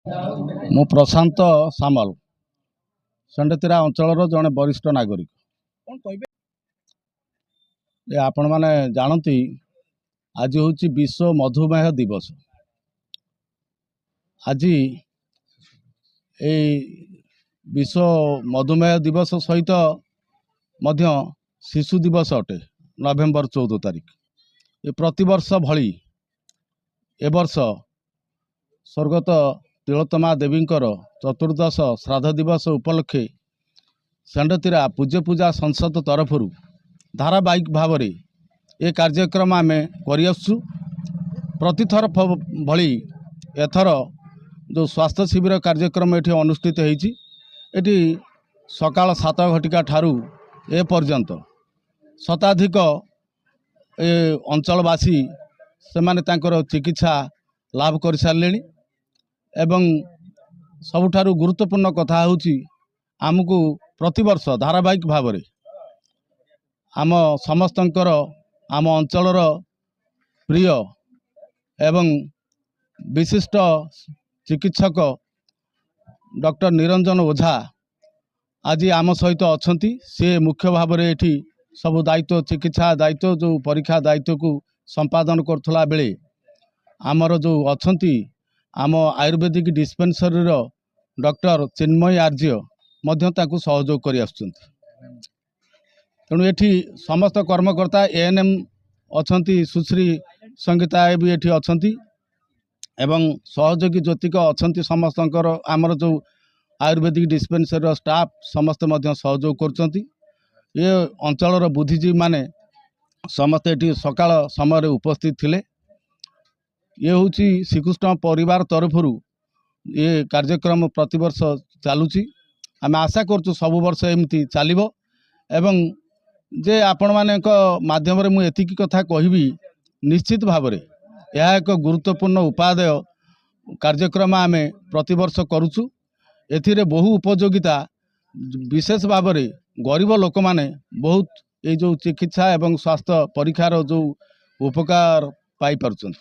मु प्रशांत सामल सेंडेतिरा अंचल जड़े वरिष्ठ नागरिक। आपण मैंने जानती आज हूँ विश्व मधुमेह दिवस। आज विश्व मधुमेह दिवस सहित मध्य शिशु दिवस अटे नवेम्बर 14 तारिख। ये प्रतिवर्ष भली ए वर्ष स्वर्गत तिलोत्तमा देवींकर चतुर्दश श्राद्ध दिवस उपलक्षे सेंडेतिरा पूज्य पूजा संसद तरफ धारावाहिक भाव में ये कार्यक्रम आम कर प्रतिथर भली एथर जो स्वास्थ्य शिविर कार्यक्रम ये अनुष्ठित होती सकाल 7 घटिका ठारू ए पर्यंत शताधिक ए अंचलवासी से माने तांकर चिकित्सा लाभ कर सारे एवं सबुठारु गुरुत्वपूर्ण कथा होची आमको प्रतिवर्ष धारावाहिक भाव में आम समस्तंकर आम अंचलर प्रिय एवं विशिष्ट चिकित्सक डॉक्टर निरंजन ओझा आज आम सहित अछंती। से मुख्य भाव में एठी सब दायित्व चिकित्सा दायित्व जो परीक्षा दायित्व को संपादन करथला बेले आमर जो अछंती आम आयुर्वेदिक डिस्पेंसरी डॉक्टर चिन्मय आर्य मध्य ताकू सहयोग कर तेणु एठी समस्त कर्मकर्ता एएनएम अछंती सुश्री संगीता भी एठी अछंती एवं सहयोगी ज्योतिक अछंती समस्तंकर आमर जो आयुर्वेदिक डिस्पेंसरी स्टाफ समस्त मध्य सहयोग करछंती। ये अंचलर बुद्धिजीवी माने समस्त एठी सकाळ समय उपस्थित थिले। ये हूँ श्रीकृष्ण परिवार तरफ ये कार्यक्रम प्रतिवर्ष चलुची। आम आशा करछु सब वर्ष एमती चलिबो एवं जे आपण माने माध्यम रे मु एतिकी कथा कहबी निश्चित भाव में यह एक गुरुत्वपूर्ण उपादेय कार्यक्रम आम प्रतिवर्ष करुचु। एथिरे बहु उपयोगिता विशेष भाव में गरीब लोक माने बहुत ये जो चिकित्सा एवं स्वास्थ्य परीक्षार जो उपकार पाई पारुछंती।